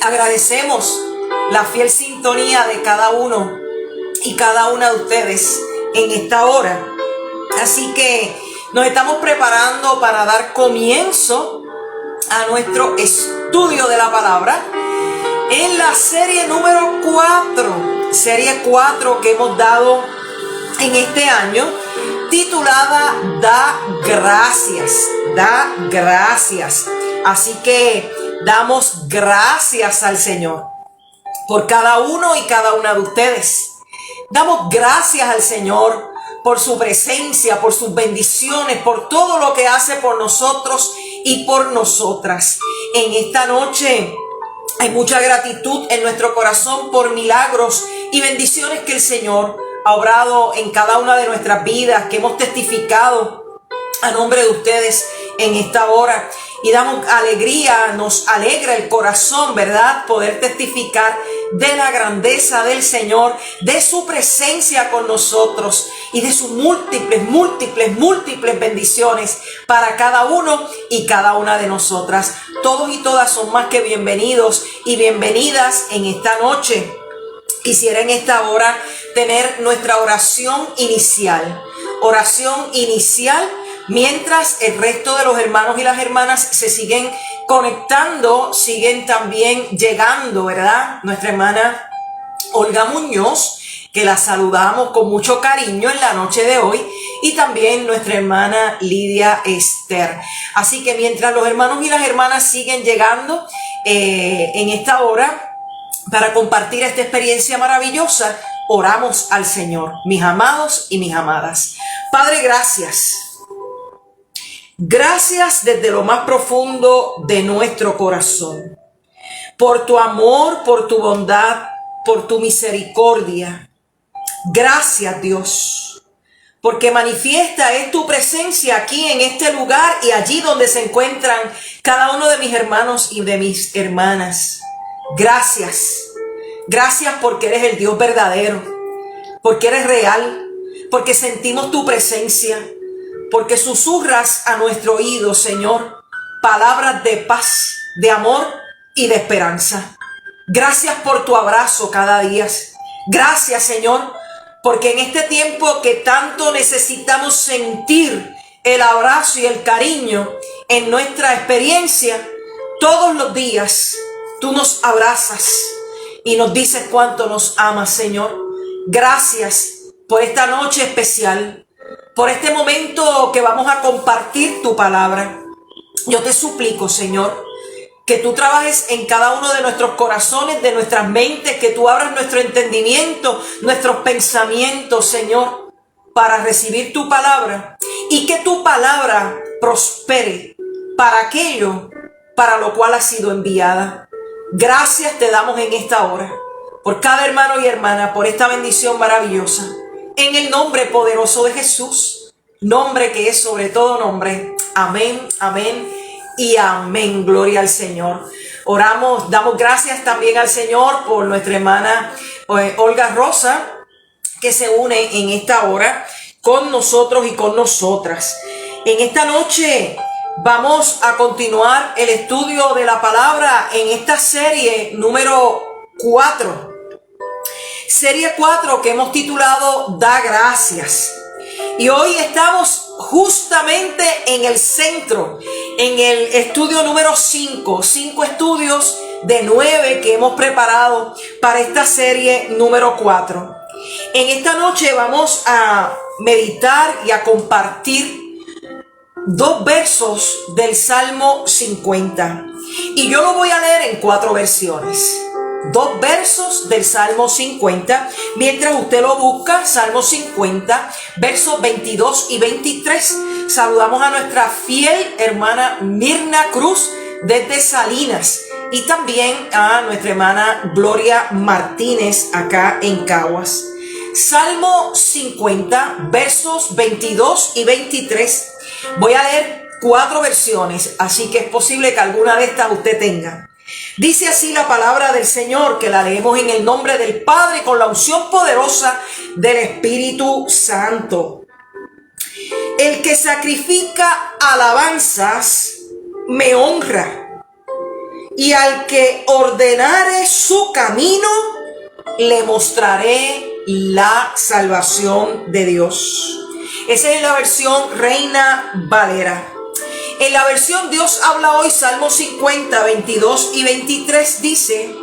Agradecemos la fiel sintonía de cada uno y cada una de ustedes en esta hora. Así que nos estamos preparando para dar comienzo a nuestro estudio de la palabra en la serie número 4 que hemos dado en este año, titulada Da Gracias. Así que damos gracias al Señor por cada uno y cada una de ustedes. Damos gracias al Señor por su presencia, por sus bendiciones, por todo lo que hace por nosotros y por nosotras. En esta noche hay mucha gratitud en nuestro corazón por milagros y bendiciones que el Señor ha obrado en cada una de nuestras vidas, que hemos testificado a nombre de ustedes en esta hora. Y damos alegría, nos alegra el corazón, ¿verdad? Poder testificar de la grandeza del Señor, de su presencia con nosotros y de sus múltiples bendiciones para cada uno y cada una de nosotras. Todos y todas son más que bienvenidos y bienvenidas en esta noche. Quisiera en esta hora tener nuestra oración inicial mientras el resto de los hermanos y las hermanas se siguen conectando, siguen también llegando, ¿verdad? Nuestra hermana Olga Muñoz, que la saludamos con mucho cariño en la noche de hoy, y también nuestra hermana Lidia Esther. Así que mientras los hermanos y las hermanas siguen llegando en esta hora para compartir esta experiencia maravillosa, oramos al Señor, mis amados y mis amadas. Padre, gracias. Gracias desde lo más profundo de nuestro corazón, por tu amor, por tu bondad, por tu misericordia. Gracias, Dios, porque manifiesta es tu presencia aquí en este lugar y allí donde se encuentran cada uno de mis hermanos y de mis hermanas. Gracias porque eres el Dios verdadero, porque eres real, porque sentimos tu presencia, porque susurras a nuestro oído, Señor, palabras de paz, de amor y de esperanza. Gracias por tu abrazo cada día. Gracias, Señor, porque en este tiempo que tanto necesitamos sentir el abrazo y el cariño en nuestra experiencia, todos los días tú nos abrazas y nos dices cuánto nos amas, Señor. Gracias por esta noche especial, por este momento que vamos a compartir tu palabra. Yo te suplico, Señor, que tú trabajes en cada uno de nuestros corazones, de nuestras mentes, que tú abras nuestro entendimiento, nuestros pensamientos, Señor, para recibir tu palabra y que tu palabra prospere para aquello para lo cual ha sido enviada. Gracias te damos en esta hora por cada hermano y hermana, por esta bendición maravillosa. En el nombre poderoso de Jesús, nombre que es sobre todo nombre. Amén, amén y amén. Gloria al Señor. Oramos, damos gracias también al Señor por nuestra hermana Olga Rosa, que se une en esta hora con nosotros y con nosotras. En esta noche vamos a continuar el estudio de la palabra en esta serie número 4. Serie 4 que hemos titulado Da Gracias. Y hoy estamos justamente en el centro, en el estudio número 5. 5 estudios de 9 que hemos preparado para esta serie número 4. En esta noche vamos a meditar y a compartir 2 versos del Salmo 50. Y yo lo voy a leer en 4 versiones. 2 versos del Salmo 50. Mientras usted lo busca, Salmo 50, versos 22 y 23. Saludamos a nuestra fiel hermana Mirna Cruz desde Salinas. Y también a nuestra hermana Gloria Martínez acá en Caguas. Salmo 50, versos 22 y 23. Voy a leer 4 versiones, así que es posible que alguna de estas usted tenga. Dice así la palabra del Señor, que la leemos en el nombre del Padre con la unción poderosa del Espíritu Santo. El que sacrifica alabanzas me honra, y al que ordenare su camino, le mostraré la salvación de Dios. Esa es la versión Reina Valera. En la versión Dios habla hoy, Salmo 50, 22 y 23 dice: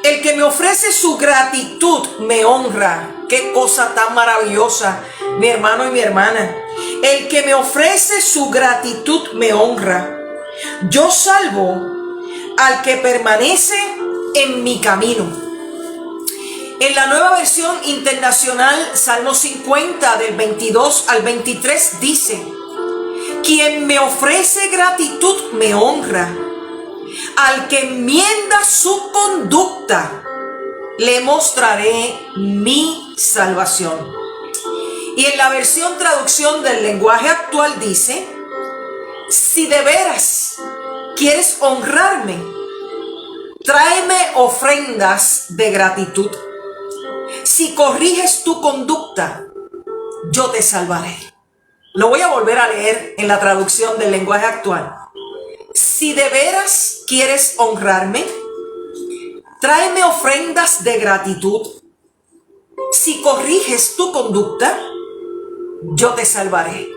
el que me ofrece su gratitud me honra. Qué cosa tan maravillosa, mi hermano y mi hermana. El que me ofrece su gratitud me honra. Yo salvo al que permanece en mi camino. En la nueva versión internacional, Salmo 50 del 22 al 23 dice: quien me ofrece gratitud me honra. Al que enmienda su conducta, le mostraré mi salvación. Y en la versión traducción del lenguaje actual dice: si de veras quieres honrarme, tráeme ofrendas de gratitud. Si corriges tu conducta, yo te salvaré. Lo voy a volver a leer en la traducción del lenguaje actual. Si de veras quieres honrarme, tráeme ofrendas de gratitud. Si corriges tu conducta, yo te salvaré.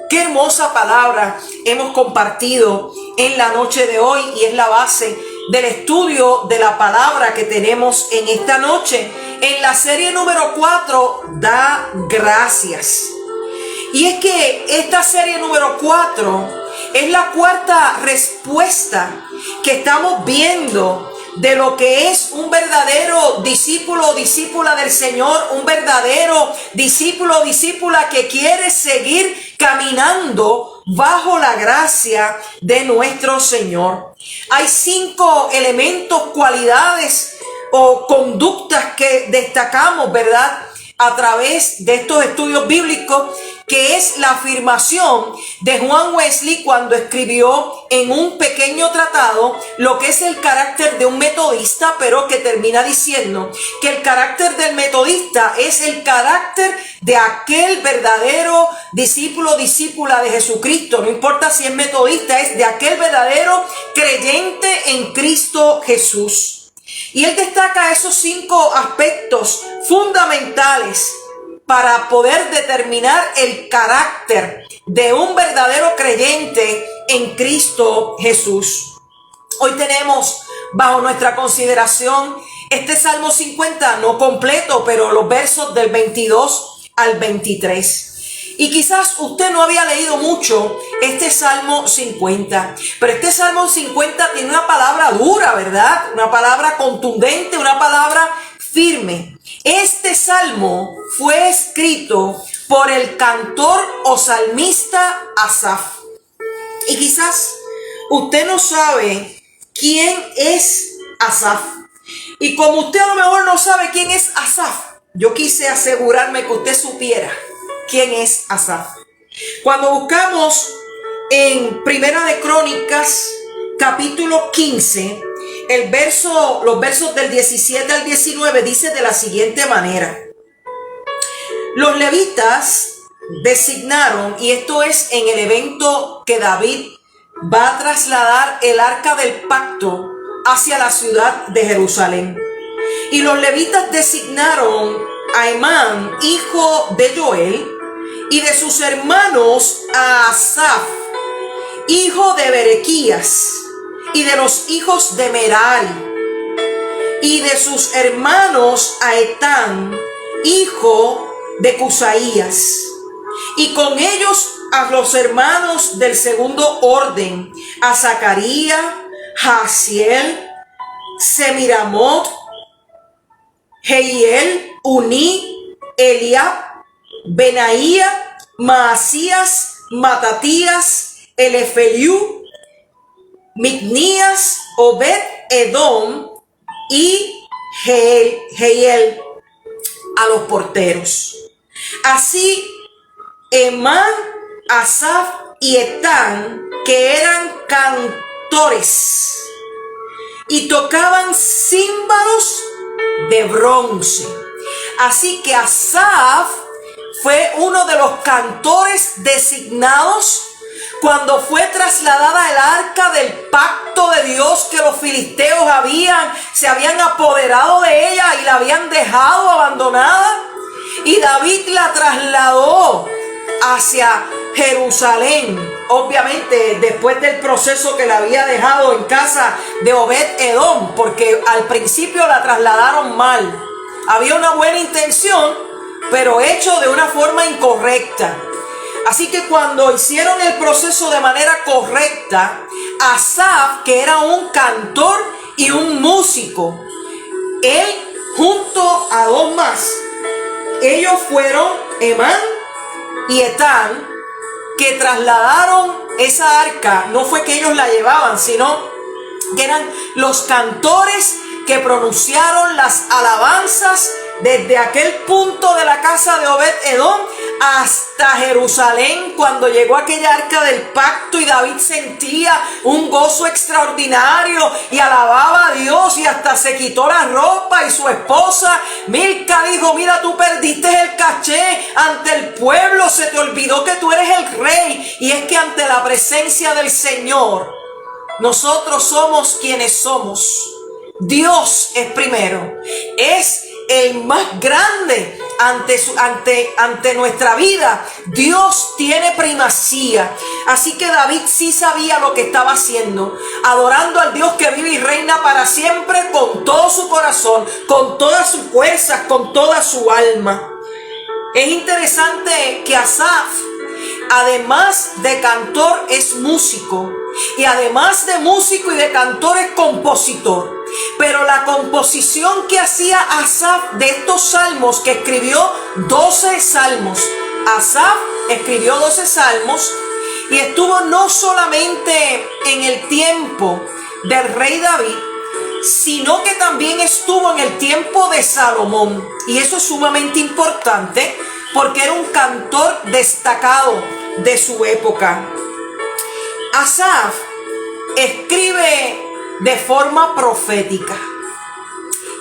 Qué hermosa palabra hemos compartido en la noche de hoy y es la base del estudio de la palabra que tenemos en esta noche. En la serie número 4, da gracias. Y es que esta serie número 4 es la cuarta respuesta que estamos viendo de lo que es un verdadero discípulo o discípula del Señor, un verdadero discípulo o discípula que quiere seguir caminando bajo la gracia de nuestro Señor. Hay 5 elementos, cualidades o conductas que destacamos, ¿verdad?, a través de estos estudios bíblicos, que es la afirmación de Juan Wesley cuando escribió en un pequeño tratado lo que es el carácter de un metodista, pero que termina diciendo que el carácter del metodista es el carácter de aquel verdadero discípulo o discípula de Jesucristo. No importa si es metodista, es de aquel verdadero creyente en Cristo Jesús. Y él destaca esos 5 aspectos fundamentales para poder determinar el carácter de un verdadero creyente en Cristo Jesús. Hoy tenemos bajo nuestra consideración este Salmo 50, no completo, pero los versos del 22 al 23. Y quizás usted no había leído mucho este Salmo 50, pero este Salmo 50 tiene una palabra dura, ¿verdad? Una palabra contundente, una palabra firme. Este Salmo fue escrito por el cantor o salmista Asaf. Y quizás usted no sabe quién es Asaf. Y como usted a lo mejor no sabe quién es Asaf, yo quise asegurarme que usted supiera quién es Asaf. Cuando buscamos en Primera de Crónicas, capítulo 15, los versos del 17 al 19 dice de la siguiente manera: los levitas designaron, y esto es en el evento que David va a trasladar el arca del pacto hacia la ciudad de Jerusalén. Y los levitas designaron a Emán, hijo de Joel, y de sus hermanos a Asaf, hijo de Berequías, y de los hijos de Merari, y de sus hermanos a Etán, hijo de Cusaías, y con ellos a los hermanos del segundo orden, a Zacarías, Jaasiel, Semiramot, Jehiel, Uní, Eliab, Benaía, Maasías, Matatías, Elefeliú, Micnías, Obed, Edom y Jehiel a los porteros. Así Emán, Asaf y Etán, que eran cantores y tocaban címbalos de bronce. Así que Asaf fue uno de los cantores designados Cuando fue trasladada el arca del pacto de Dios que los filisteos se habían apoderado de ella y la habían dejado abandonada. Y David la trasladó hacia Jerusalén. Obviamente después del proceso que la había dejado en casa de Obed-Edom, porque al principio la trasladaron mal. Había una buena intención, pero hecho de una forma incorrecta. Así que cuando hicieron el proceso de manera correcta, Asaf, que era un cantor y un músico, él junto a dos más, ellos fueron Emán y Etán, que trasladaron esa arca. No fue que ellos la llevaban, sino que eran los cantores que pronunciaron las alabanzas desde aquel punto de la casa de Obed-Edom hasta Jerusalén, cuando llegó aquella arca del pacto y David sentía un gozo extraordinario y alababa a Dios y hasta se quitó la ropa. Y su esposa Milca dijo: mira, tú perdiste el caché ante el pueblo, se te olvidó que tú eres el rey. Y es que ante la presencia del Señor nosotros somos quienes somos. Dios es primero, es el más grande ante nuestra vida. Dios tiene primacía. Así que David sí sabía lo que estaba haciendo, adorando al Dios que vive y reina para siempre con todo su corazón, con todas sus fuerzas, con toda su alma. Es interesante que Asaf, además de cantor, es músico. Y además de músico y de cantor, es compositor. Pero la composición que hacía Asaf de estos salmos, que escribió 12 salmos. Asaf escribió 12 salmos y estuvo no solamente en el tiempo del rey David, sino que también estuvo en el tiempo de Salomón. Y eso es sumamente importante porque era un cantor destacado de su época. Asaf escribe de forma profética.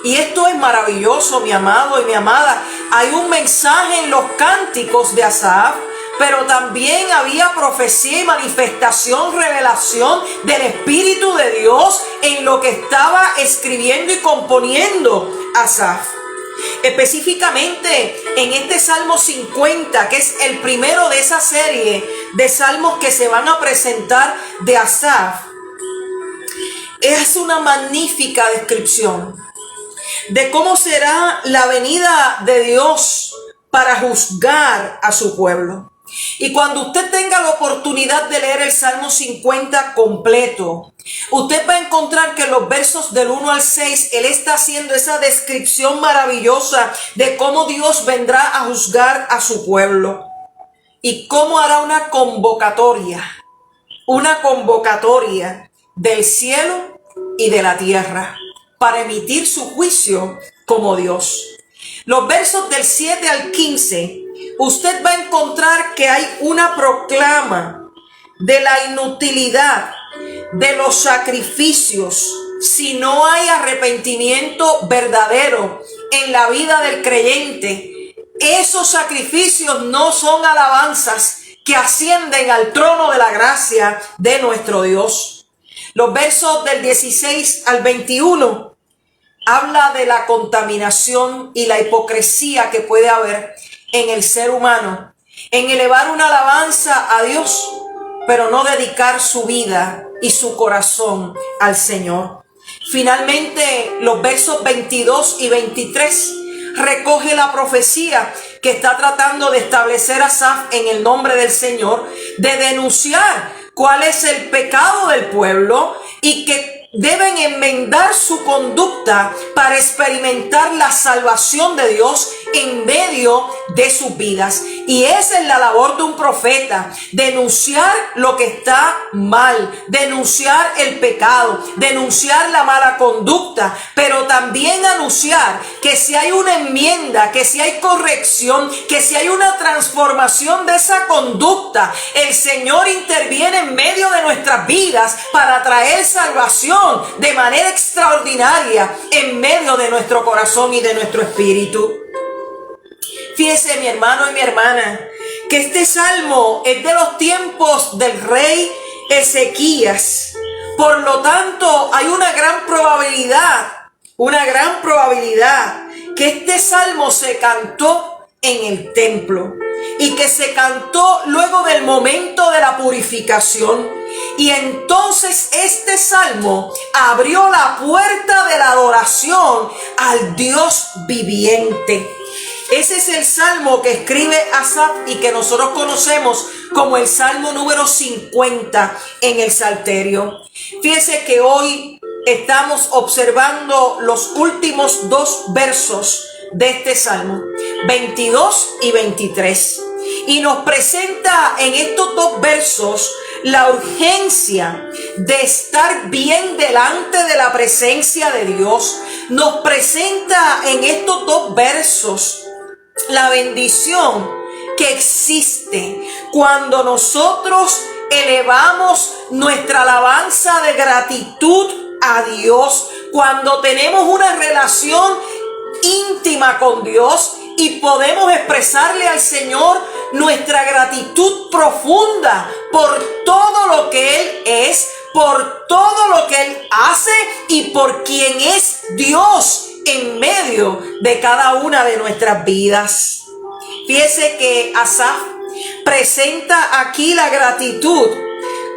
Y esto es maravilloso, mi amado y mi amada. Hay un mensaje en los cánticos de Asaf, pero también había profecía y manifestación, revelación del Espíritu de Dios en lo que estaba escribiendo y componiendo Asaf. Específicamente en este Salmo 50, que es el primero de esa serie de salmos que se van a presentar de Asaf, es una magnífica descripción de cómo será la venida de Dios para juzgar a su pueblo. Y cuando usted tenga la oportunidad de leer el Salmo 50 completo, usted va a encontrar que en los versos del 1 al 6, él está haciendo esa descripción maravillosa de cómo Dios vendrá a juzgar a su pueblo y cómo hará una convocatoria del cielo y de la tierra para emitir su juicio como Dios. Los versos del 7 al 15, usted va a encontrar que hay una proclama de la inutilidad de los sacrificios si no hay arrepentimiento verdadero en la vida del creyente. Esos sacrificios no son alabanzas que ascienden al trono de la gracia de nuestro Dios. Los versos del 16 al 21 habla de la contaminación y la hipocresía que puede haber en el ser humano, en elevar una alabanza a Dios, pero no dedicar su vida y su corazón al Señor. Finalmente, los versos 22 y 23 recoge la profecía que está tratando de establecer Asaf en el nombre del Señor, de denunciar cuál es el pecado del pueblo y que deben enmendar su conducta para experimentar la salvación de Dios en medio de sus vidas. Y esa es la labor de un profeta: denunciar lo que está mal, denunciar el pecado, denunciar la mala conducta, pero también anunciar que si hay una enmienda, que si hay corrección, que si hay una transformación de esa conducta, el Señor interviene en medio de nuestras vidas para traer salvación de manera extraordinaria en medio de nuestro corazón y de nuestro espíritu. Fíjese, mi hermano y mi hermana, que este salmo es de los tiempos del rey Ezequías. Por lo tanto, hay una gran probabilidad que este salmo se cantó en el templo y que se cantó luego del momento de la purificación. Y entonces este salmo abrió la puerta de la adoración al Dios viviente. Ese es el salmo que escribe Asaf y que nosotros conocemos como el salmo número 50 en el Salterio. Fíjense que hoy estamos observando los últimos dos versos de este salmo, 22 y 23. Y nos presenta en estos dos versos la urgencia de estar bien delante de la presencia de Dios. Nos presenta en estos dos versos la bendición que existe cuando nosotros elevamos nuestra alabanza de gratitud a Dios, cuando tenemos una relación íntima con Dios y podemos expresarle al Señor nuestra gratitud profunda por todo lo que Él es, por todo lo que Él hace y por quien es Dios en medio de cada una de nuestras vidas. Fíjese que Asaf presenta aquí la gratitud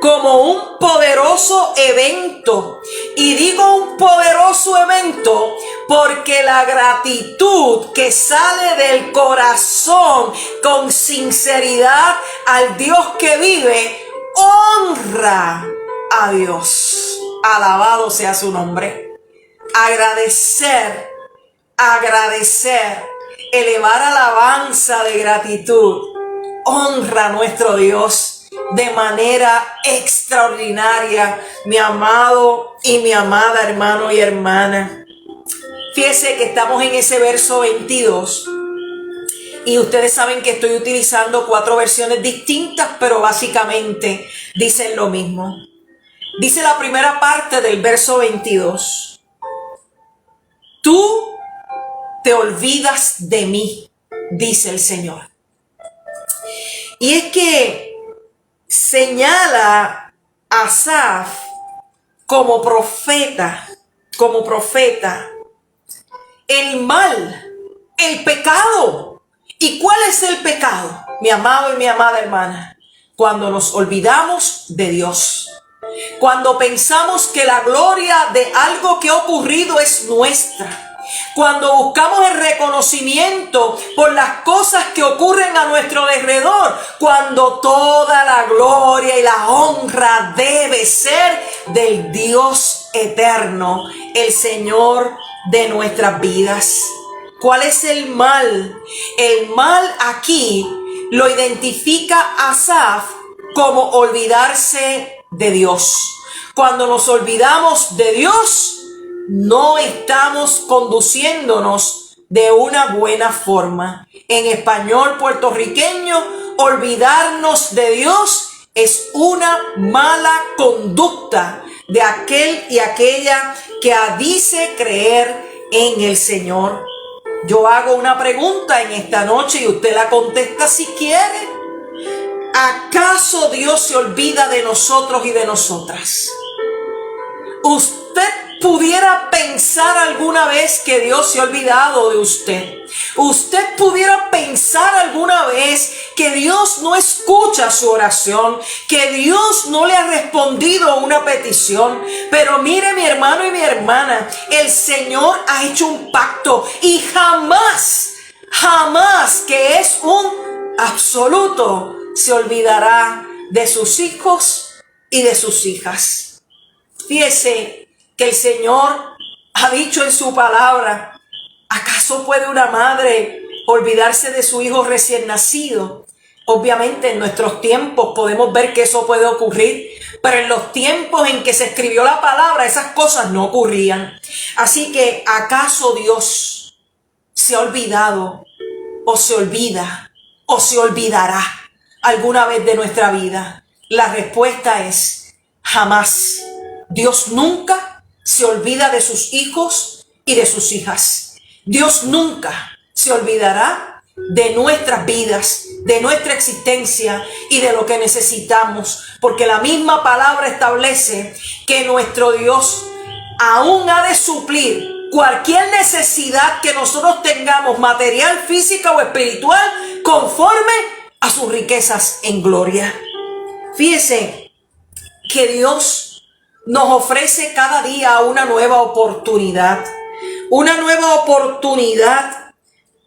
como un poderoso evento. Y digo un poderoso evento porque la gratitud que sale del corazón con sinceridad al Dios que vive honra a Dios. Alabado sea su nombre. Agradecer, elevar alabanza de gratitud, honra a nuestro Dios de manera extraordinaria, mi amado y mi amada hermano y hermana. Fíjense que estamos en ese verso 22 y ustedes saben que estoy utilizando 4 versiones distintas, pero básicamente dicen lo mismo. Dice la primera parte del verso 22. Tú te olvidas de mí, dice el Señor. Y es que señala a Asaf como profeta, el mal, el pecado. ¿Y cuál es el pecado, mi amado y mi amada hermana? Cuando nos olvidamos de Dios. Cuando pensamos que la gloria de algo que ha ocurrido es nuestra. Cuando buscamos el reconocimiento por las cosas que ocurren a nuestro alrededor. Cuando toda la gloria y la honra debe ser del Dios eterno, el Señor de nuestras vidas. ¿Cuál es el mal? El mal aquí lo identifica Asaf como olvidarse de Dios. Cuando nos olvidamos de Dios, no estamos conduciéndonos de una buena forma. En español puertorriqueño, olvidarnos de Dios es una mala conducta de aquel y aquella que dice creer en el Señor. Yo hago una pregunta en esta noche y usted la contesta si quiere. ¿Acaso Dios se olvida de nosotros y de nosotras? ¿Usted pudiera pensar alguna vez que Dios se ha olvidado de usted? ¿Usted pudiera pensar alguna vez que Dios no escucha su oración, que Dios no le ha respondido a una petición? Pero mire, mi hermano y mi hermana, el Señor ha hecho un pacto y jamás, que es un absoluto, se olvidará de sus hijos y de sus hijas. Fíjese que el Señor ha dicho en su palabra, ¿acaso puede una madre olvidarse de su hijo recién nacido? Obviamente en nuestros tiempos podemos ver que eso puede ocurrir, pero en los tiempos en que se escribió la palabra esas cosas no ocurrían. Así que ¿acaso Dios se ha olvidado o se olvida o se olvidará alguna vez de nuestra vida? La respuesta es jamás. Dios nunca se olvida de sus hijos y de sus hijas. Dios nunca se olvidará de nuestras vidas de nuestra existencia y de lo que necesitamos, porque la misma palabra establece que nuestro Dios aún ha de suplir cualquier necesidad que nosotros tengamos, material, física o espiritual, conforme a sus riquezas en gloria. Fíjese que Dios nos ofrece cada día una nueva oportunidad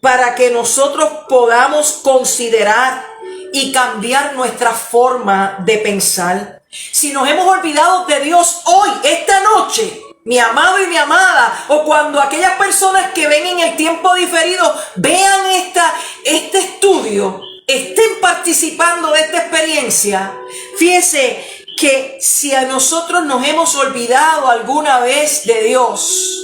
para que nosotros podamos considerar y cambiar nuestra forma de pensar. Si nos hemos olvidado de Dios hoy, esta noche, mi amado y mi amada, o cuando aquellas personas que ven en el tiempo diferido vean este estudio, estén participando de esta experiencia, fíjese que si a nosotros nos hemos olvidado alguna vez de Dios,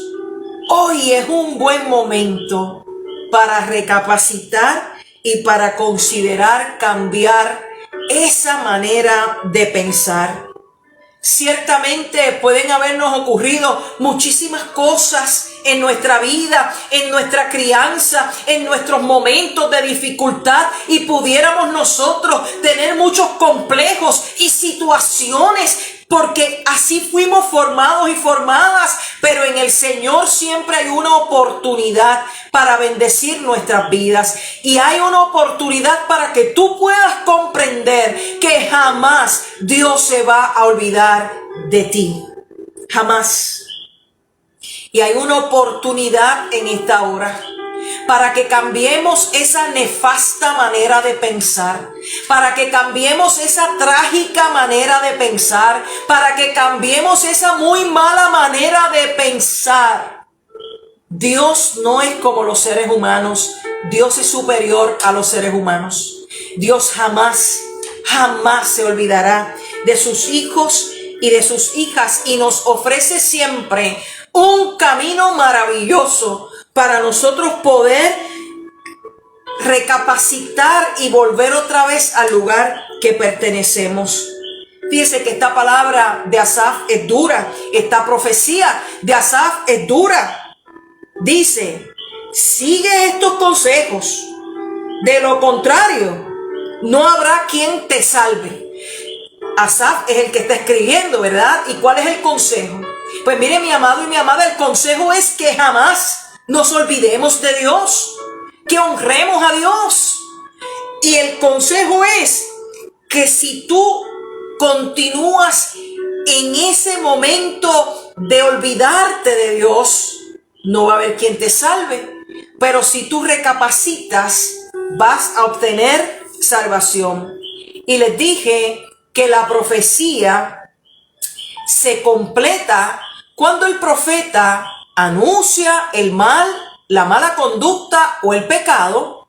hoy es un buen momento para recapacitar y para considerar cambiar esa manera de pensar. Ciertamente pueden habernos ocurrido muchísimas cosas en nuestra vida, en nuestra crianza, en nuestros momentos de dificultad, y pudiéramos nosotros tener muchos complejos y situaciones, porque así fuimos formados y formadas, pero en el Señor siempre hay una oportunidad para bendecir nuestras vidas, y hay una oportunidad para que tú puedas comprender que jamás Dios se va a olvidar de ti, jamás. Y hay una oportunidad en esta hora para que cambiemos esa nefasta manera de pensar, para que cambiemos esa trágica manera de pensar, para que cambiemos esa muy mala manera de pensar. Dios no es como los seres humanos. Dios es superior a los seres humanos. Dios jamás se olvidará de sus hijos y de sus hijas, y nos ofrece siempre un camino maravilloso para nosotros poder recapacitar y volver otra vez al lugar que pertenecemos. Fíjese que esta palabra de Asaf es dura, esta profecía de Asaf es dura. Dice: sigue estos consejos, de lo contrario no habrá quien te salve. Asaf es el que está escribiendo, ¿verdad? ¿Y cuál es el consejo? Pues mire, mi amado y mi amada, el consejo es que jamás nos olvidemos de Dios, que honremos a Dios. Y el consejo es que si tú continúas en ese momento de olvidarte de Dios, no va a haber quien te salve. Pero si tú recapacitas, vas a obtener salvación. Y les dije que la profecía se completa cuando el profeta anuncia el mal, la mala conducta o el pecado,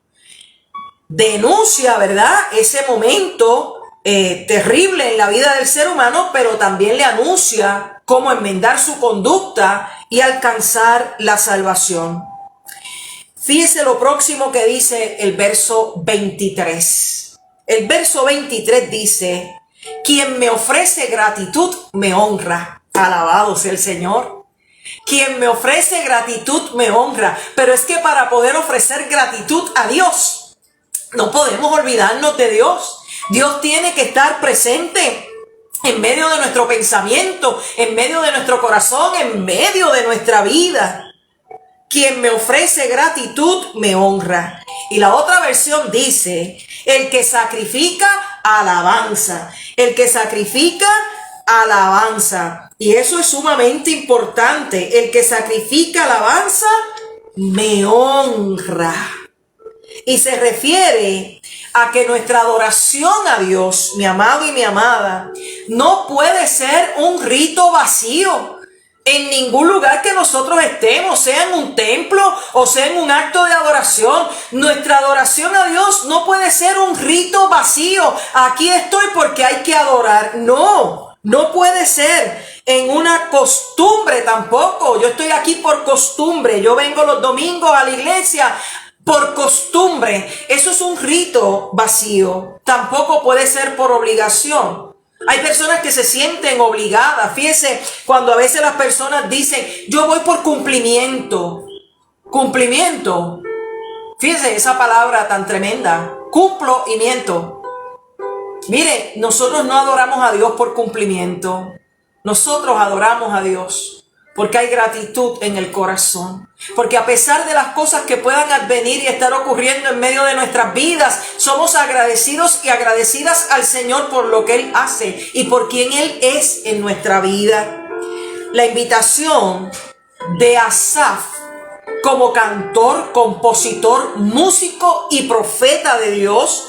denuncia, ¿verdad?, ese momento terrible en la vida del ser humano, pero también le anuncia cómo enmendar su conducta y alcanzar la salvación. Fíjese lo próximo que dice el verso 23. El verso 23 dice: quien me ofrece gratitud me honra. Alabado sea el Señor. Quien me ofrece gratitud me honra. Pero es que para poder ofrecer gratitud a Dios, no podemos olvidarnos de Dios. Dios tiene que estar presente en medio de nuestro pensamiento, en medio de nuestro corazón, en medio de nuestra vida. Quien me ofrece gratitud me honra. Y la otra versión dice: el que sacrifica alabanza. El que sacrifica alabanza. Y eso es sumamente importante. El que sacrifica alabanza me honra. Y se refiere a que nuestra adoración a Dios, mi amado y mi amada, no puede ser un rito vacío. En ningún lugar que nosotros estemos, sea en un templo o sea en un acto de adoración, nuestra adoración a Dios no puede ser un rito vacío. Aquí estoy porque hay que adorar. No, no puede ser en una costumbre tampoco. Yo estoy aquí por costumbre. Yo vengo los domingos a la iglesia por costumbre. Eso es un rito vacío. Tampoco puede ser por obligación. Hay personas que se sienten obligadas. Fíjese, cuando a veces las personas dicen: yo voy por cumplimiento. Cumplimiento. Fíjese esa palabra tan tremenda. cumplo y miento. Mire, nosotros no adoramos a Dios por cumplimiento. Nosotros adoramos a Dios porque hay gratitud en el corazón. Porque a pesar de las cosas que puedan advenir y estar ocurriendo en medio de nuestras vidas, somos agradecidos y agradecidas al Señor por lo que Él hace y por quien Él es en nuestra vida. La invitación de Asaf como cantor, compositor, músico y profeta de Dios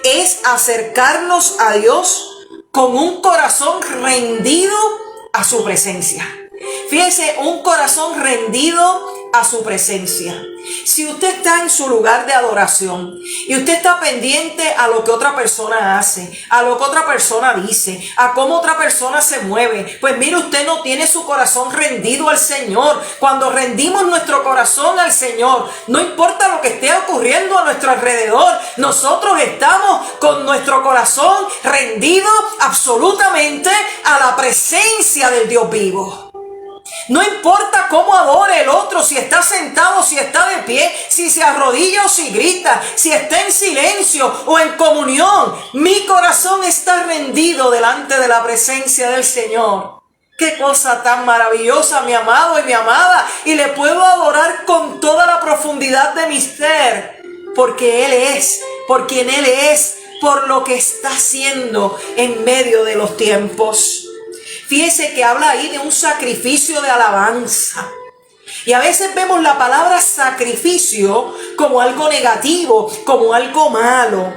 es acercarnos a Dios con un corazón rendido a su presencia. Fíjese, un corazón rendido a su presencia. Si usted está en su lugar de adoración y usted está pendiente a lo que otra persona hace, a lo que otra persona dice, a cómo otra persona se mueve, pues mire, usted no tiene su corazón rendido al Señor. Cuando rendimos nuestro corazón al Señor, no importa lo que esté ocurriendo a nuestro alrededor, nosotros estamos con nuestro corazón rendido absolutamente a la presencia del Dios vivo. No importa cómo adore el otro, si está sentado, si está de pie, si se arrodilla o si grita, si está en silencio o en comunión. Mi corazón está rendido delante de la presencia del Señor. Qué cosa tan maravillosa, mi amado y mi amada. Y le puedo adorar con toda la profundidad de mi ser, porque Él es, por quien Él es, por lo que está haciendo en medio de los tiempos. Fíjese que habla ahí de un sacrificio de alabanza. Y a veces vemos la palabra sacrificio como algo negativo, como algo malo.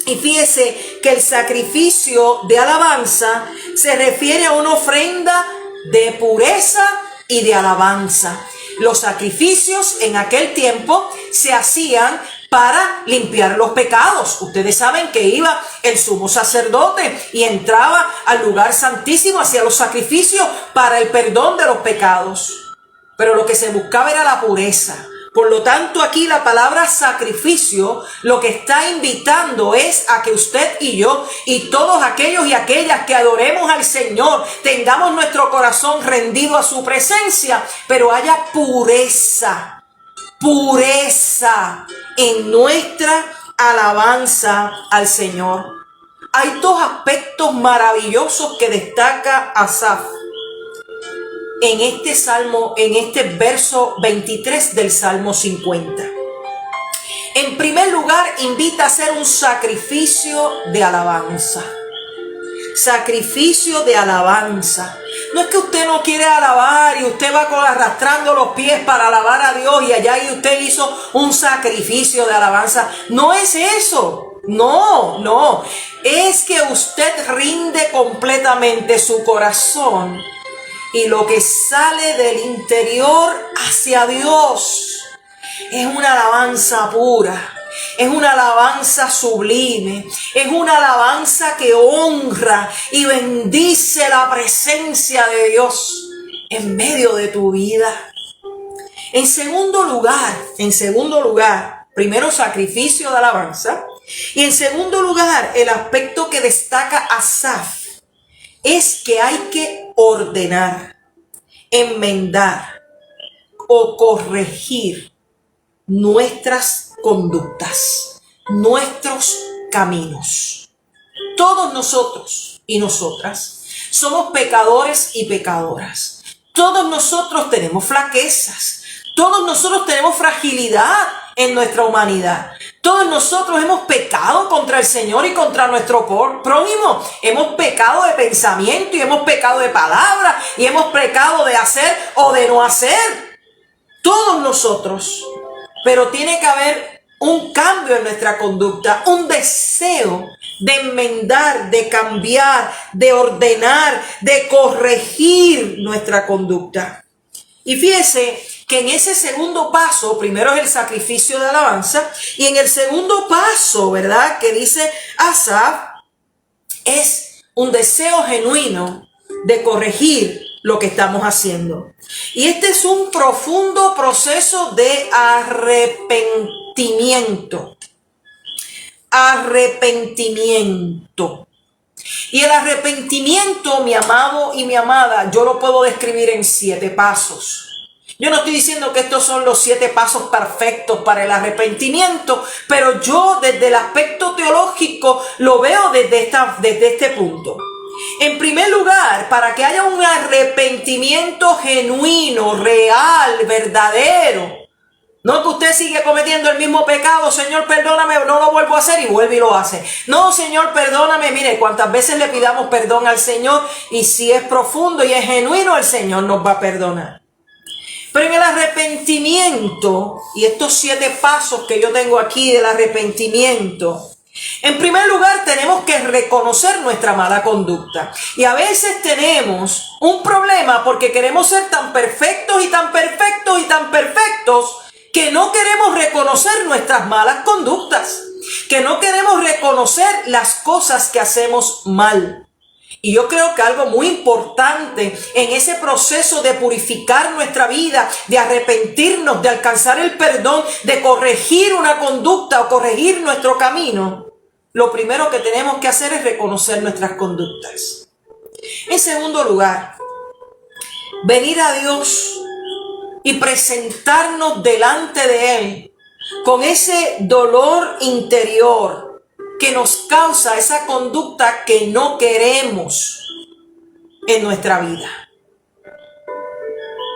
Y fíjese que el sacrificio de alabanza se refiere a una ofrenda de pureza y de alabanza. Los sacrificios en aquel tiempo se hacían para limpiar los pecados. Ustedes saben que iba el sumo sacerdote y entraba al lugar santísimo, hacía los sacrificios para el perdón de los pecados. Pero lo que se buscaba era la pureza. Por lo tanto, aquí la palabra sacrificio lo que está invitando es a que usted y yo y todos aquellos y aquellas que adoremos al Señor tengamos nuestro corazón rendido a su presencia, pero haya pureza en nuestra alabanza al Señor. Hay dos aspectos maravillosos que destaca Asaf en este salmo, en este verso 23 del Salmo 50. En primer lugar, invita a hacer un sacrificio de alabanza. Sacrificio de alabanza. No es que usted no quiere alabar y usted va arrastrando los pies para alabar a Dios y allá y usted hizo un sacrificio de alabanza. No es eso. No. Es que usted rinde completamente su corazón y lo que sale del interior hacia Dios es una alabanza pura. Es una alabanza sublime, es una alabanza que honra y bendice la presencia de Dios en medio de tu vida. En segundo lugar, primero sacrificio de alabanza y en segundo lugar, el aspecto que destaca Asaf es que hay que ordenar, enmendar o corregir nuestras conductas, nuestros caminos. Todos nosotros y nosotras somos pecadores y pecadoras. Todos nosotros tenemos flaquezas. Todos nosotros tenemos fragilidad en nuestra humanidad. Todos nosotros hemos pecado contra el Señor y contra nuestro prójimo. Hemos pecado de pensamiento y hemos pecado de palabra y hemos pecado de hacer o de no hacer. Todos nosotros. Pero tiene que haber un cambio en nuestra conducta, un deseo de enmendar, de cambiar, de ordenar, de corregir nuestra conducta. Y fíjese que en ese segundo paso, primero es el sacrificio de alabanza, y en el segundo paso, ¿verdad?, que dice Asaf, es un deseo genuino de corregir lo que estamos haciendo. Y este es un profundo proceso de arrepentimiento. Y el arrepentimiento, mi amado y mi amada, yo lo puedo describir en 7 pasos. Yo no estoy diciendo que estos son los 7 pasos perfectos para el arrepentimiento, pero yo desde el aspecto teológico lo veo desde este punto. En primer lugar, para que haya un arrepentimiento genuino, real, verdadero, no que usted sigue cometiendo el mismo pecado, Señor, perdóname, no lo vuelvo a hacer, y vuelve y lo hace. No, Señor, perdóname. Mire, cuántas veces le pidamos perdón al Señor, y si es profundo y es genuino, el Señor nos va a perdonar. Pero en el arrepentimiento, y estos 7 pasos que yo tengo aquí del arrepentimiento, en primer lugar tenemos que reconocer nuestra mala conducta. Y a veces tenemos un problema porque queremos ser tan perfectos y tan perfectos y tan perfectos que no queremos reconocer nuestras malas conductas, que no queremos reconocer las cosas que hacemos mal. Y yo creo que algo muy importante en ese proceso de purificar nuestra vida, de arrepentirnos, de alcanzar el perdón, de corregir una conducta o corregir nuestro camino, lo primero que tenemos que hacer es reconocer nuestras conductas. En segundo lugar, venir a Dios y presentarnos delante de Él con ese dolor interior que nos causa esa conducta que no queremos en nuestra vida.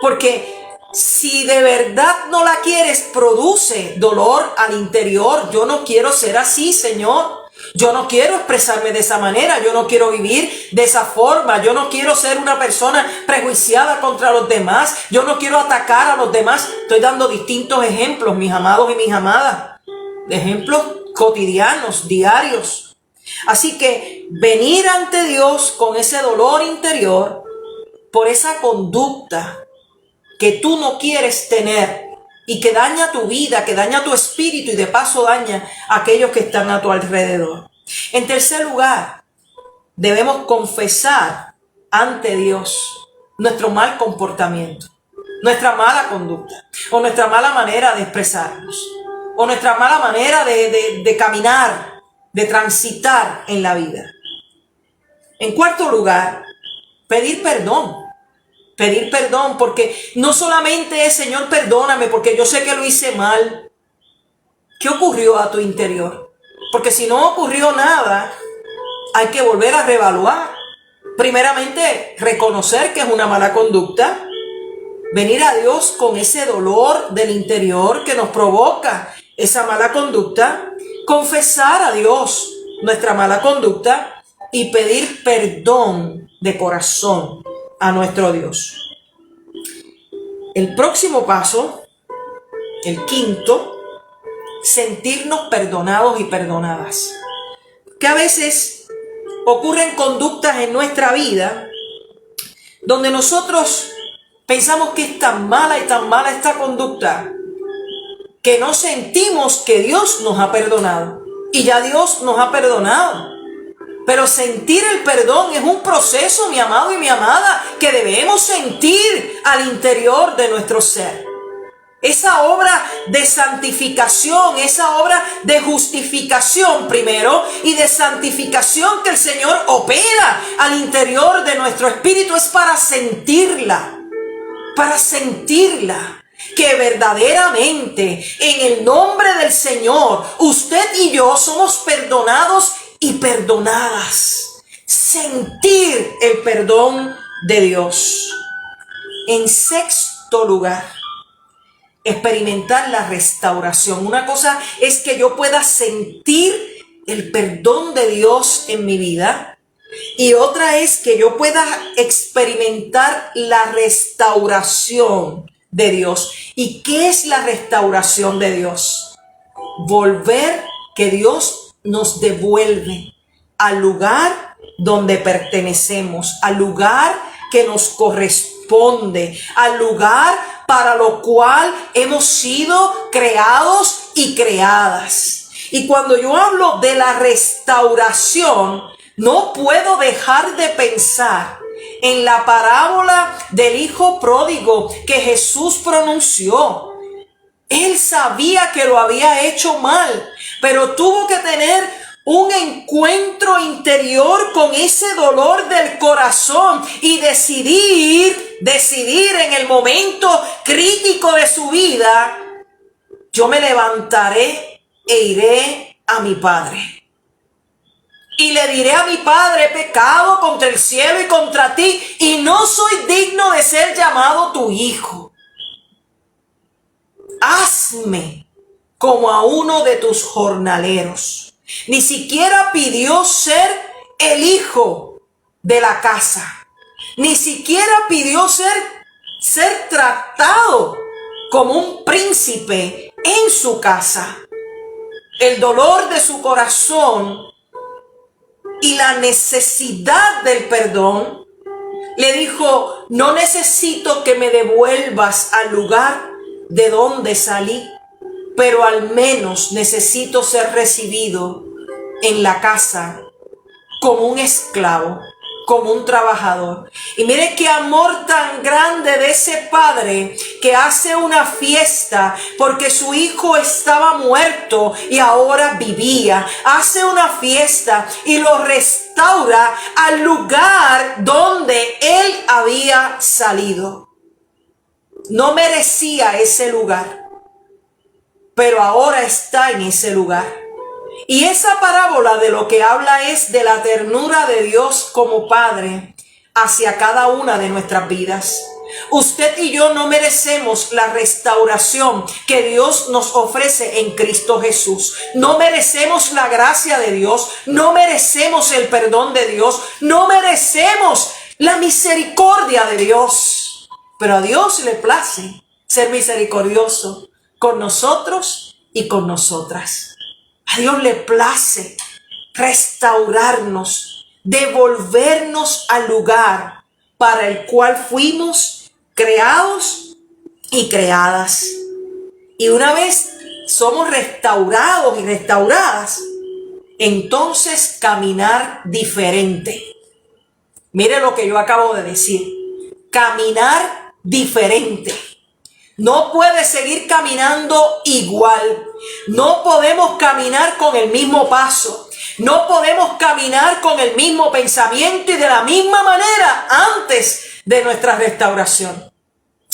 Porque si de verdad no la quieres, produce dolor al interior. Yo no quiero ser así, Señor. Yo no quiero expresarme de esa manera, yo no quiero vivir de esa forma, yo no quiero ser una persona prejuiciada contra los demás, yo no quiero atacar a los demás. Estoy dando distintos ejemplos, mis amados y mis amadas, ejemplos cotidianos, diarios. Así que venir ante Dios con ese dolor interior por esa conducta que tú no quieres tener y que daña tu vida, que daña tu espíritu y de paso daña a aquellos que están a tu alrededor. En tercer lugar, debemos confesar ante Dios nuestro mal comportamiento, nuestra mala conducta, o nuestra mala manera de expresarnos, o nuestra mala manera de caminar, de transitar en la vida. En cuarto lugar, pedir perdón. Pedir perdón, porque no solamente es Señor, perdóname porque yo sé que lo hice mal. ¿Qué ocurrió a tu interior? Porque si no ocurrió nada, hay que volver a reevaluar. Primeramente, reconocer que es una mala conducta. Venir a Dios con ese dolor del interior que nos provoca esa mala conducta. Confesar a Dios nuestra mala conducta y pedir perdón de corazón a nuestro Dios. El próximo paso, el quinto, sentirnos perdonados y perdonadas. Que a veces ocurren conductas en nuestra vida donde nosotros pensamos que es tan mala y tan mala esta conducta que no sentimos que Dios nos ha perdonado. Y ya Dios nos ha perdonado. Pero sentir el perdón es un proceso, mi amado y mi amada, que debemos sentir al interior de nuestro ser. Esa obra de santificación, esa obra de justificación primero y de santificación que el Señor opera al interior de nuestro espíritu es para sentirla, que verdaderamente en el nombre del Señor usted y yo somos perdonados y perdonadas. Sentir el perdón de Dios. En sexto lugar, experimentar la restauración. Una cosa es que yo pueda sentir el perdón de Dios en mi vida y otra es que yo pueda experimentar la restauración de Dios. ¿Y qué es la restauración de Dios? Volver, que Dios nos devuelve al lugar donde pertenecemos, al lugar que nos corresponde, al lugar para lo cual hemos sido creados y creadas. Y cuando yo hablo de la restauración, no puedo dejar de pensar en la parábola del hijo pródigo que Jesús pronunció. Él sabía que lo había hecho mal, pero tuvo que tener un encuentro interior con ese dolor del corazón y decidir en el momento crítico de su vida, yo me levantaré e iré a mi padre. Y le diré a mi padre: he pecado contra el cielo y contra ti, y no soy digno de ser llamado tu hijo. Hazme como a uno de tus jornaleros. Ni siquiera pidió ser el hijo de la casa. Ni siquiera pidió ser tratado como un príncipe en su casa. El dolor de su corazón y la necesidad del perdón le dijo: no necesito que me devuelvas al lugar de donde salí, pero al menos necesito ser recibido en la casa como un esclavo, como un trabajador. Y mire qué amor tan grande de ese padre que hace una fiesta porque su hijo estaba muerto y ahora vivía. Hace una fiesta y lo restaura al lugar donde él había salido. No merecía ese lugar, pero ahora está en ese lugar. Y esa parábola de lo que habla es de la ternura de Dios como Padre hacia cada una de nuestras vidas. Usted y yo no merecemos la restauración que Dios nos ofrece en Cristo Jesús. No merecemos la gracia de Dios, no merecemos el perdón de Dios, no merecemos la misericordia de Dios. Pero a Dios le place ser misericordioso con nosotros y con nosotras. A Dios le place restaurarnos, devolvernos al lugar para el cual fuimos creados y creadas. Y una vez somos restaurados y restauradas, entonces caminar diferente. Mire lo que yo acabo de decir. Caminar diferente. No puede seguir caminando igual. No podemos caminar con el mismo paso. No podemos caminar con el mismo pensamiento y de la misma manera antes de nuestra restauración.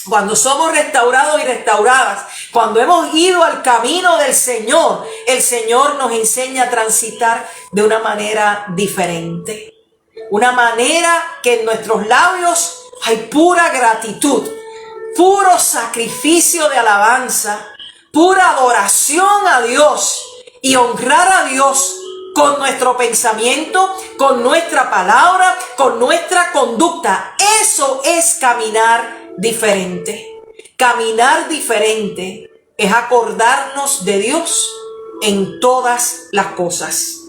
Cuando somos restaurados y restauradas, cuando hemos ido al camino del Señor, el Señor nos enseña a transitar de una manera diferente. Una manera que en nuestros labios hay pura gratitud, puro sacrificio de alabanza, pura adoración a Dios y honrar a Dios con nuestro pensamiento, con nuestra palabra, con nuestra conducta. Eso es caminar diferente. Caminar diferente es acordarnos de Dios en todas las cosas.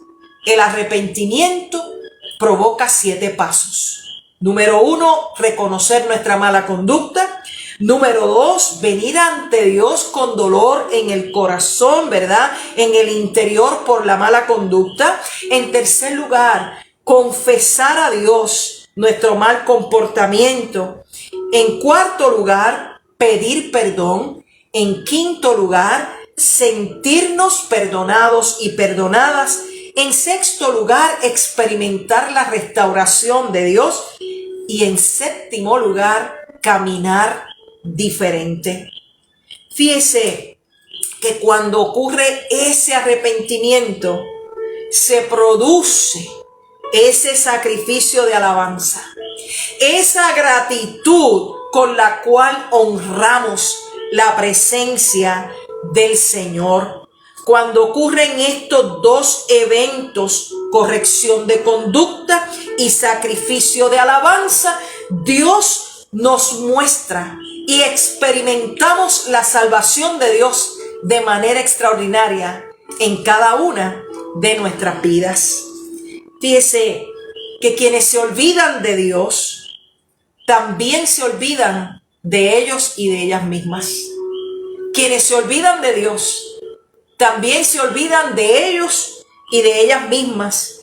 El arrepentimiento provoca 7 pasos. Número 1, reconocer nuestra mala conducta. Número 2, venir ante Dios con dolor en el corazón, ¿verdad? En el interior por la mala conducta. En tercer lugar, confesar a Dios nuestro mal comportamiento. En cuarto lugar, pedir perdón. En quinto lugar, sentirnos perdonados y perdonadas. En sexto lugar, experimentar la restauración de Dios. Y en séptimo lugar, caminar diferente. Fíjese que cuando ocurre ese arrepentimiento, se produce ese sacrificio de alabanza, esa gratitud con la cual honramos la presencia del Señor. Cuando ocurren estos 2 eventos, corrección de conducta y sacrificio de alabanza, Dios nos muestra y experimentamos la salvación de Dios de manera extraordinaria en cada una de nuestras vidas. Fíjese que quienes se olvidan de Dios, también se olvidan de ellos y de ellas mismas. Quienes se olvidan de Dios, también se olvidan de ellos y de ellas mismas.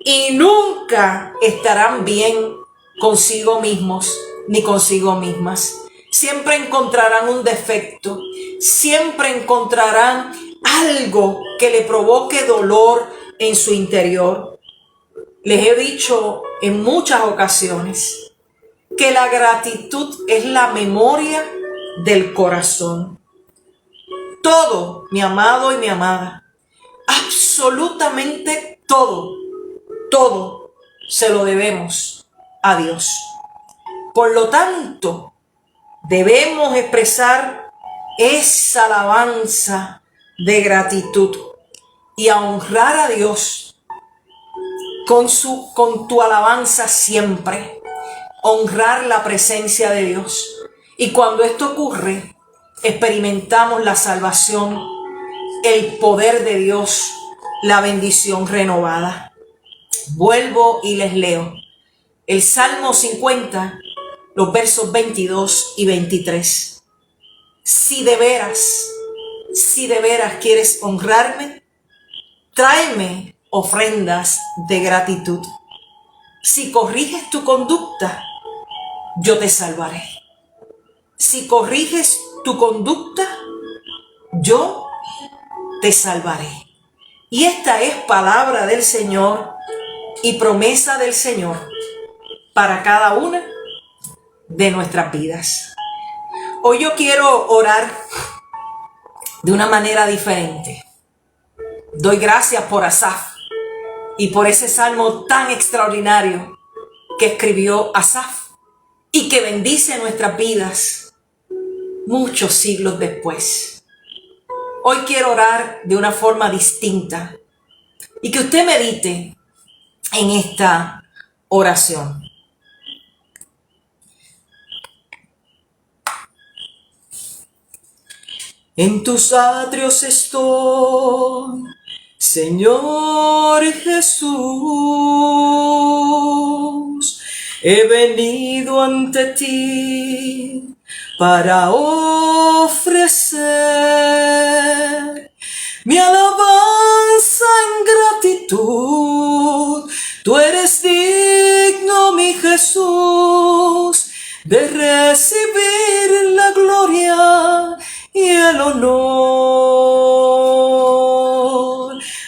Y nunca estarán bien consigo mismos ni consigo mismas. Siempre encontrarán un defecto, siempre encontrarán algo que le provoque dolor en su interior. Les he dicho en muchas ocasiones que la gratitud es la memoria del corazón. Todo, mi amado y mi amada, absolutamente todo, todo se lo debemos a Dios. Por lo tanto, debemos expresar esa alabanza de gratitud y a honrar a Dios con tu alabanza siempre. Honrar la presencia de Dios. Y cuando esto ocurre, experimentamos la salvación, el poder de Dios, la bendición renovada. Vuelvo y les leo el Salmo 50, los versos 22 y 23. Si de veras quieres honrarme, tráeme ofrendas de gratitud. Si corriges tu conducta, yo te salvaré. Si corriges tu conducta, yo te salvaré. Y esta es palabra del Señor y promesa del Señor para cada una de nuestras vidas. Hoy yo quiero orar de una manera diferente. Doy gracias por Asaf y por ese salmo tan extraordinario que escribió Asaf y que bendice nuestras vidas muchos siglos después. Hoy quiero orar de una forma distinta y que usted medite en esta oración. En tus atrios estoy, Señor Jesús, he venido ante ti para ofrecer mi alabanza en gratitud. Tú eres digno, mi Jesús, de recibir la gloria y el honor.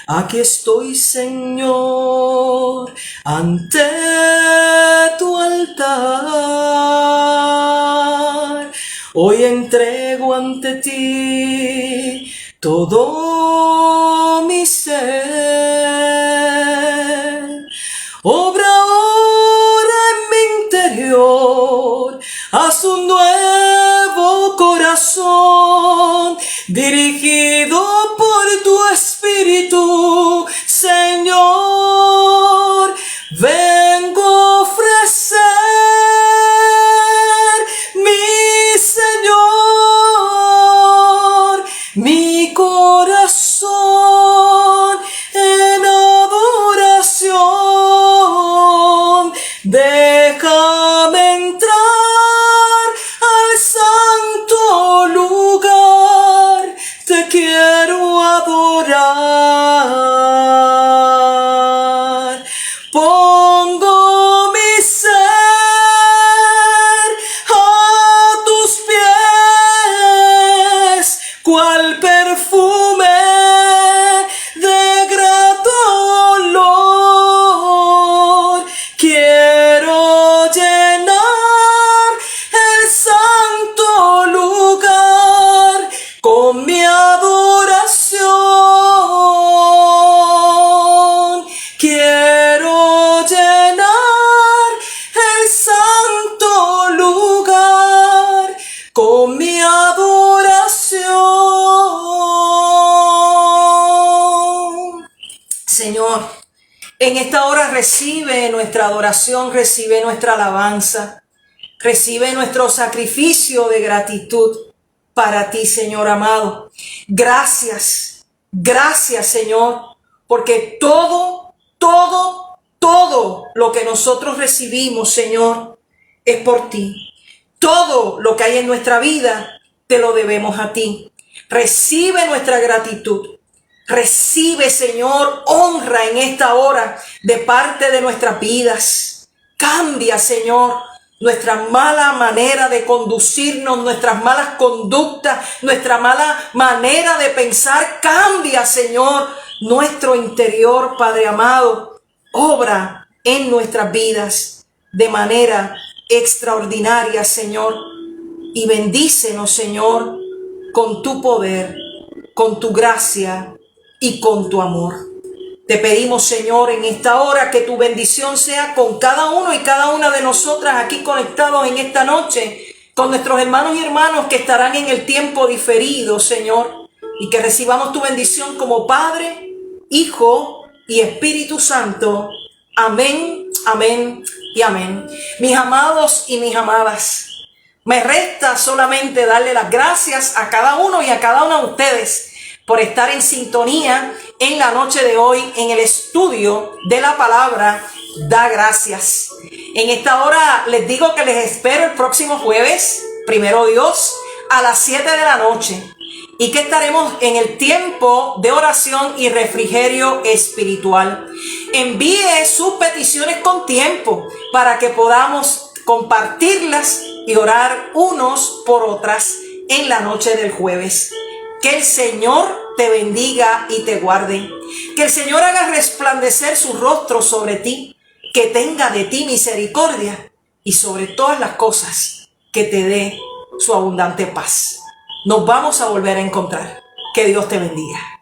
Aquí estoy, Señor, ante tu altar. Hoy entrego ante ti todo mi ser. Obra ahora en mi interior, haz un nuevo corazón dirigido por tu Espíritu, Señor. Vengo a ofrecer, mi Señor, mi corazón en adoración. Déjame entrar al santo lugar, te quiero adorar. Pongo mi ser a tus pies, cual perfume de grato olor. Quiero llenar el santo lugar con mi adoración. Quiero llenar el santo lugar con mi adoración. Señor, en esta hora recibe nuestra adoración, recibe nuestra alabanza, recibe nuestro sacrificio de gratitud para ti, Señor amado. Gracias, gracias, Señor, porque todo lo que nosotros recibimos, Señor, es por ti. Todo lo que hay en nuestra vida te lo debemos a ti. Recibe nuestra gratitud. Recibe, Señor, honra en esta hora de parte de nuestras vidas. Cambia, Señor, nuestra mala manera de conducirnos, nuestras malas conductas, nuestra mala manera de pensar. Cambia, Señor, nuestro interior, Padre amado. Obra en nuestras vidas de manera extraordinaria, Señor. Y bendícenos, Señor, con tu poder, con tu gracia y con tu amor. Te pedimos, Señor, en esta hora que tu bendición sea con cada uno y cada una de nosotras aquí conectados en esta noche, con nuestros hermanos y hermanas que estarán en el tiempo diferido, Señor, y que recibamos tu bendición como Padre, Hijo y Espíritu Santo. Amén, amén y amén. Mis amados y mis amadas, me resta solamente darle las gracias a cada uno y a cada una de ustedes por estar en sintonía en la noche de hoy en el estudio de la palabra. Da gracias. En esta hora les digo que les espero el próximo jueves, primero Dios, a las 7 de la noche, y que estaremos en el tiempo de oración y refrigerio espiritual. Envíe sus peticiones con tiempo para que podamos compartirlas y orar unos por otras en la noche del jueves. Que el Señor te bendiga y te guarde. Que el Señor haga resplandecer su rostro sobre ti, que tenga de ti misericordia y sobre todas las cosas que te dé su abundante paz. Nos vamos a volver a encontrar. Que Dios te bendiga.